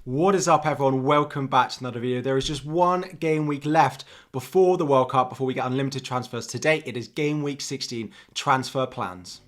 What is up, everyone? Welcome back to another video. There is just one game week left before the World Cup, before we get unlimited transfers. Today, it is game week 16 transfer plans.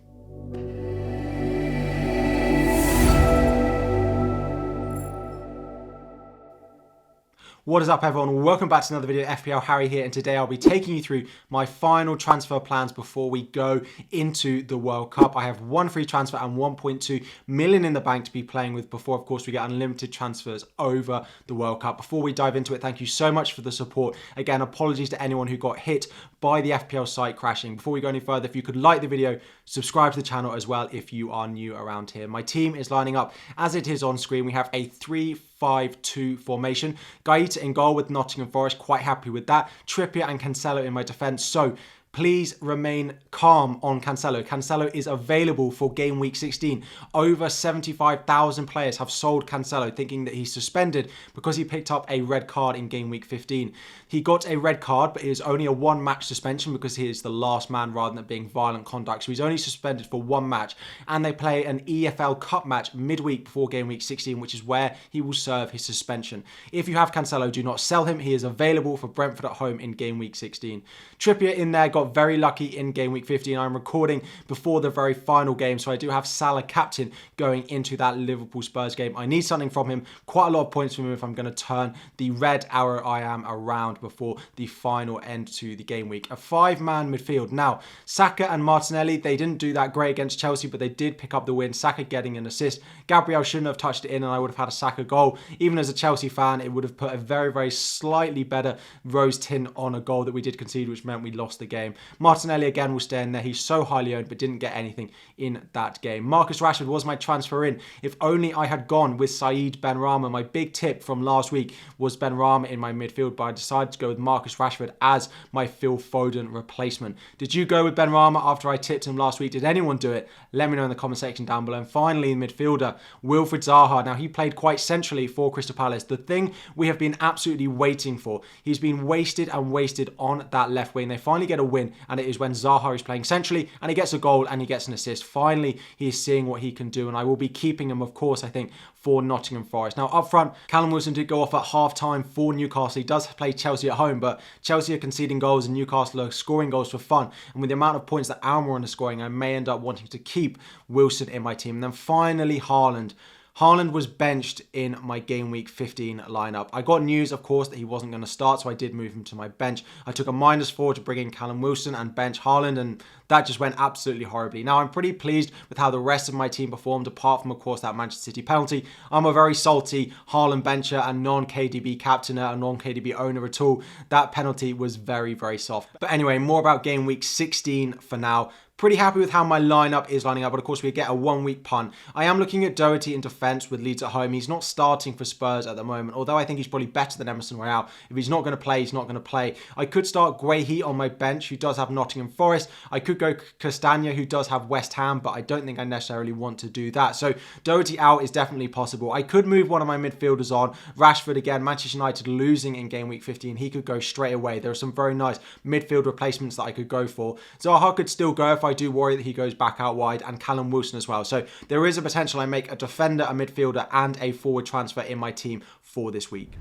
What is up, everyone? Welcome back to another video. FPL Harry here, and today I'll be taking you through my final transfer plans before we go into the World Cup. I have one free transfer and 1.2 million in the bank to be playing with before, of course, we get unlimited transfers over the World Cup. Before we dive into it, thank you so much for the support. Again, apologies to anyone who got hit by the FPL site crashing. Before we go any further, if you could like the video, subscribe to the channel as well if you are new around here. My team is lining up as it is on screen. We have a 3-5-2 formation. Gaeta in goal with Nottingham Forest, quite happy with that. Trippier and Cancelo in my defence. So please remain calm on Cancelo. Cancelo is available for game week 16. Over 75,000 players have sold Cancelo thinking that he's suspended because he picked up a red card in game week 15. He got a red card, but it is only a one-match suspension because he is the last man rather than it being violent conduct. So he's only suspended for one match, and they play an EFL Cup match midweek before game week 16, which is where he will serve his suspension. If you have Cancelo, do not sell him. He is available for Brentford at home in game week 16. Trippier in there got very lucky in game week 15. I'm recording before the very final game, so I do have Salah captain going into that Liverpool Spurs game. I need something from him, quite a lot of points from him if I'm going to turn the red arrow I am around before the final end to the game week. A 5-man midfield. Now, Saka and Martinelli, they didn't do that great against Chelsea, but they did pick up the win. Saka getting an assist. Gabriel shouldn't have touched it in, and I would have had a Saka goal. Even as a Chelsea fan, it would have put a very, very slightly better rose tint on a goal that we did concede, which meant we lost the game. Martinelli again will stay in there. He's so highly owned, but didn't get anything in that game. Marcus Rashford was my transfer in. If only I had gone with Said Benrahma. My big tip from last week was Benrahma in my midfield, but I decided to go with Marcus Rashford as my Phil Foden replacement. Did you go with Benrahma after I tipped him last week? Did anyone do it? Let me know in the comment section down below. And finally, in midfielder, Wilfried Zaha. Now, he played quite centrally for Crystal Palace. The thing we have been absolutely waiting for. He's been wasted and wasted on that left wing. They finally get a win, and it is when Zaha is playing centrally and he gets a goal and he gets an assist. Finally, he is seeing what he can do, and I will be keeping him, of course, I think, for Nottingham Forest. Now, up front, Callum Wilson did go off at half-time for Newcastle. He does play Chelsea at home, but Chelsea are conceding goals and Newcastle are scoring goals for fun. And with the amount of points that Almiron is scoring, I may end up wanting to keep Wilson in my team. And then finally, Haaland. Haaland was benched in my game week 15 lineup. I got news, of course, that he wasn't going to start, so I did move him to my bench. I took a -4 to bring in Callum Wilson and bench Haaland, and that just went absolutely horribly. Now, I'm pretty pleased with how the rest of my team performed, apart from, of course, that Manchester City penalty. I'm a very salty Haaland bencher and non-KDB captainer and non-KDB owner at all. That penalty was very, very soft. But anyway, more about game week 16 for now. Pretty happy with how my lineup is lining up, but of course we get a one-week punt. I am looking at Doherty in defence with Leeds at home. He's not starting for Spurs at the moment, although I think he's probably better than Emerson Royale. If he's not going to play, he's not going to play. I could start Guehi on my bench, who does have Nottingham Forest. I could go Castagna, who does have West Ham, but I don't think I necessarily want to do that. So Doherty out is definitely possible. I could move one of my midfielders on. Rashford again, Manchester United losing in game week 15. He could go straight away. There are some very nice midfield replacements that I could go for. Zaha could still go if I do worry that he goes back out wide, and Callum Wilson as well. So there is a potential I make a defender, a midfielder, and a forward transfer in my team for this week.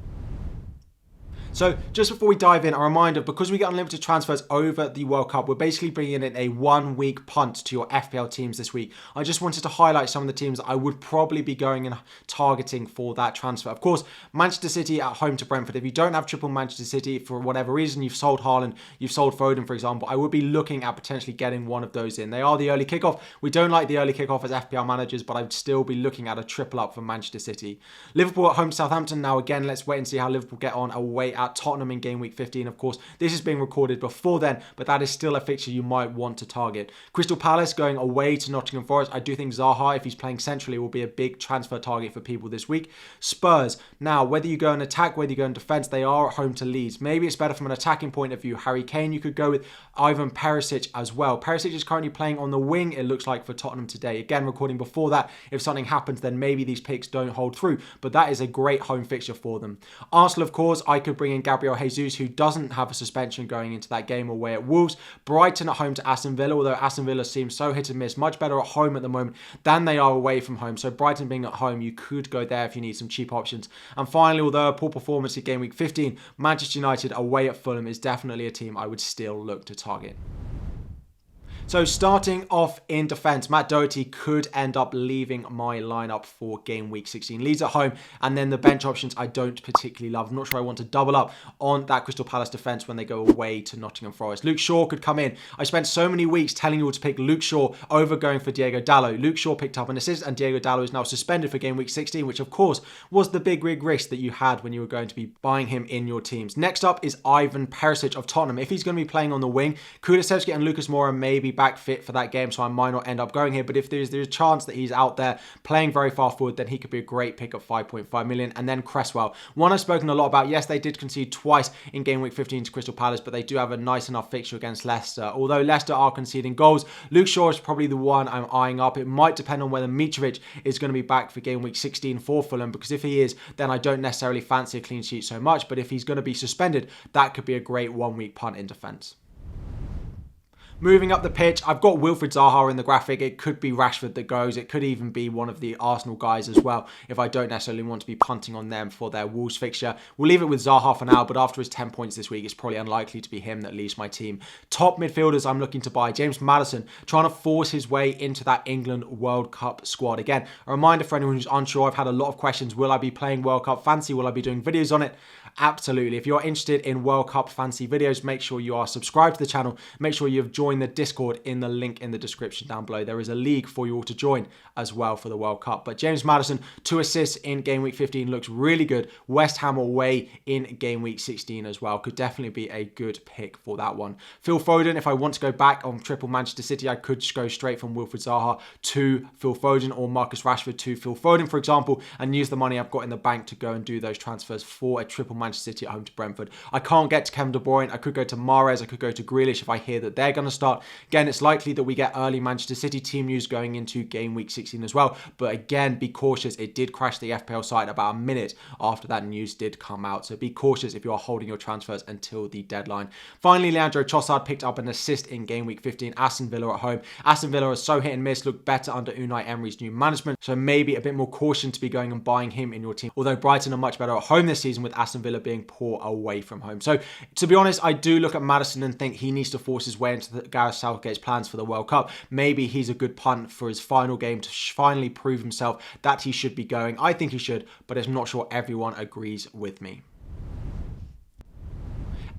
So just before we dive in, a reminder, because we get unlimited transfers over the World Cup, we're basically bringing in a one-week punt to your FPL teams this week. I just wanted to highlight some of the teams that I would probably be going and targeting for that transfer. Of course, Manchester City at home to Brentford. If you don't have triple Manchester City for whatever reason, you've sold Haaland, you've sold Foden, for example, I would be looking at potentially getting one of those in. They are the early kickoff. We don't like the early kickoff as FPL managers, but I'd still be looking at a triple up for Manchester City. Liverpool at home to Southampton. Now, again, let's wait and see how Liverpool get on away at Tottenham in game week 15. Of course, this is being recorded before then, but that is still a fixture you might want to target. Crystal Palace going away to Nottingham Forest. I do think Zaha, if he's playing centrally, will be a big transfer target for people this week. Spurs. Now, whether you go in attack, whether you go in defence, they are at home to Leeds. Maybe it's better from an attacking point of view. Harry Kane, you could go with Ivan Perisic as well. Perisic is currently playing on the wing, it looks like, for Tottenham today. Again, recording before that. If something happens, then maybe these picks don't hold through, but that is a great home fixture for them. Arsenal, of course, I could bring bring in Gabriel Jesus, who doesn't have a suspension going into that game away at Wolves. Brighton at home to Aston Villa, although Aston Villa seems so hit and miss, much better at home at the moment than they are away from home. So Brighton being at home, you could go there if you need some cheap options. And finally, although a poor performance in game week 15, Manchester United away at Fulham is definitely a team I would still look to target. So starting off in defence, Matt Doherty could end up leaving my lineup for game week 16. Leeds at home, and then the bench options I don't particularly love. I'm not sure I want to double up on that Crystal Palace defence when they go away to Nottingham Forest. Luke Shaw could come in. I spent so many weeks telling you all to pick Luke Shaw over going for Diogo Dalot. Luke Shaw picked up an assist, and Diogo Dalot is now suspended for game week 16, which of course was the big risk that you had when you were going to be buying him in your teams. Next up is Ivan Perisic of Tottenham. If he's going to be playing on the wing, Kulusevski and Lucas Moura may be back fit for that game, so I might not end up going here, but if there's a chance that he's out there playing very far forward, then he could be a great pick at 5.5 million. And then Cresswell, one I've spoken a lot about. Yes, they did concede twice in game week 15 to Crystal Palace, but they do have a nice enough fixture against Leicester. Although Leicester are conceding goals, Luke Shaw is probably the one I'm eyeing up. It might depend on whether Mitrovic is going to be back for game week 16 for Fulham, because if he is, then I don't necessarily fancy a clean sheet so much, but if he's going to be suspended, that could be a great 1 week punt in defence. Moving up the pitch, I've got Wilfried Zaha in the graphic. It could be Rashford that goes. It could even be one of the Arsenal guys as well, if I don't necessarily want to be punting on them for their Wolves fixture. We'll leave it with Zaha for now, but after his 10 points this week, it's probably unlikely to be him that leaves my team. Top midfielders I'm looking to buy. James Maddison, trying to force his way into that England World Cup squad. Again, a reminder for anyone who's unsure, I've had a lot of questions. Will I be playing World Cup Fantasy? Will I be doing videos on it? Absolutely. If you're interested in World Cup Fantasy videos, make sure you are subscribed to the channel. Make sure you've joined the Discord in the link in the description down below. There is a league for you all to join as well for the World Cup. But James Maddison, 2 assists in game week 15, looks really good. West Ham away in game week 16 as well. Could definitely be a good pick for that one. Phil Foden, if I want to go back on triple Manchester City, I could just go straight from Wilfried Zaha to Phil Foden, or Marcus Rashford to Phil Foden, for example, and use the money I've got in the bank to go and do those transfers for a triple Manchester City at home to Brentford. I can't get to Kevin De Bruyne. I could go to Mahrez. I could go to Grealish if I hear that they're going to start. Again, it's likely that we get early Manchester City team news going into game week 16 as well. But again, be cautious. It did crash the FPL site about a minute after that news did come out. So be cautious if you're holding your transfers until the deadline. Finally, Leandro Trossard picked up an assist in game week 15. Aston Villa at home. Aston Villa is so hit and miss. Look better under Unai Emery's new management. So maybe a bit more caution to be going and buying him in your team. Although Brighton are much better at home this season, with Aston Villa being poor away from home. So to be honest, I do look at Maddison and think he needs to force his way into Gareth Southgate's plans for the World Cup. Maybe he's a good punt for his final game to finally prove himself that he should be going. I think he should, but I'm not sure everyone agrees with me.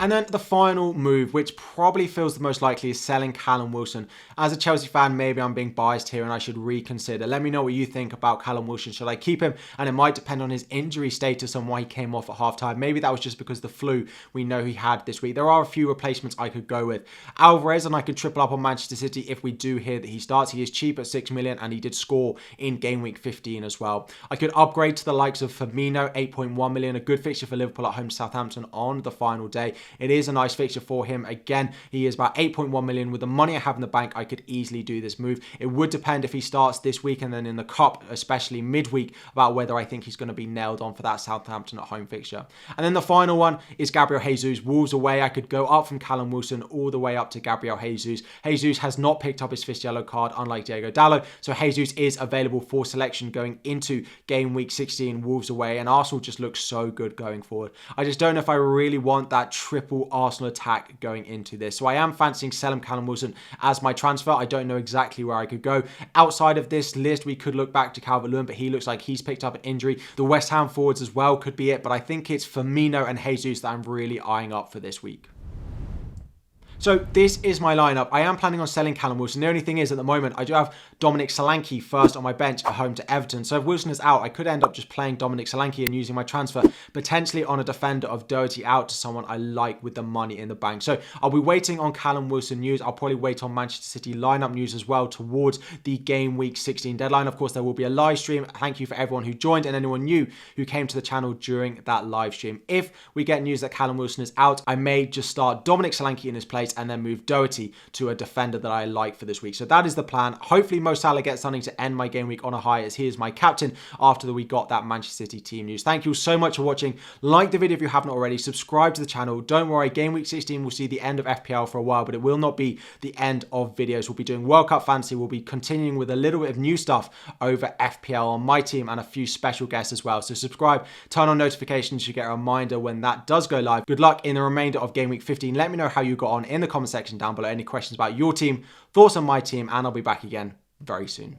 And then the final move, which probably feels the most likely, is selling Callum Wilson. As a Chelsea fan, maybe I'm being biased here and I should reconsider. Let me know what you think about Callum Wilson. Should I keep him? And it might depend on his injury status and why he came off at halftime. Maybe that was just because the flu we know he had this week. There are a few replacements I could go with. Alvarez, and I could triple up on Manchester City if we do hear that he starts. He is cheap at 6 million and he did score in game week 15 as well. I could upgrade to the likes of Firmino, 8.1 million, a good fixture for Liverpool at home to Southampton on the final day. It is a nice fixture for him. Again, he is about 8.1 million. With the money I have in the bank, I could easily do this move. It would depend if he starts this week and then in the Cup, especially midweek, about whether I think he's going to be nailed on for that Southampton at home fixture. And then the final one is Gabriel Jesus. Wolves away. I could go up from Callum Wilson all the way up to Gabriel Jesus. Jesus has not picked up his fifth yellow card, unlike Diogo Dalot. So Jesus is available for selection going into game week 16, Wolves away. And Arsenal just looks so good going forward. I just don't know if I really want that triple Arsenal attack going into this. So I am fancying selling Callum Wilson as my transfer. I don't know exactly where I could go. Outside of this list, we could look back to Calvert-Lewin, but he looks like he's picked up an injury. The West Ham forwards as well could be it, but I think it's Firmino and Jesus that I'm really eyeing up for this week. So this is my lineup. I am planning on selling Callum Wilson. The only thing is, at the moment, I do have Dominic Solanke first on my bench at home to Everton. So if Wilson is out, I could end up just playing Dominic Solanke and using my transfer potentially on a defender of Doherty out to someone I like with the money in the bank. So I'll be waiting on Callum Wilson news. I'll probably wait on Manchester City lineup news as well towards the game week 16 deadline. Of course, there will be a live stream. Thank you for everyone who joined and anyone new who came to the channel during that live stream. If we get news that Callum Wilson is out, I may just start Dominic Solanke in his place teammates and then move Doherty to a defender that I like for this week. So that is the plan. Hopefully Mo Salah gets something to end my game week on a high, as he is my captain after we got that Manchester City team news. Thank you so much for watching. Like the video if you haven't already. Subscribe to the channel. Don't worry, Game Week 16 will see the end of FPL for a while, but it will not be the end of videos. We'll be doing World Cup Fantasy. We'll be continuing with a little bit of new stuff over FPL on my team and a few special guests as well. So subscribe, turn on notifications to get a reminder when that does go live. Good luck in the remainder of Game Week 15. Let me know how you got on in the comment section down below. Any questions about your team, thoughts on my team, and I'll be back again very soon.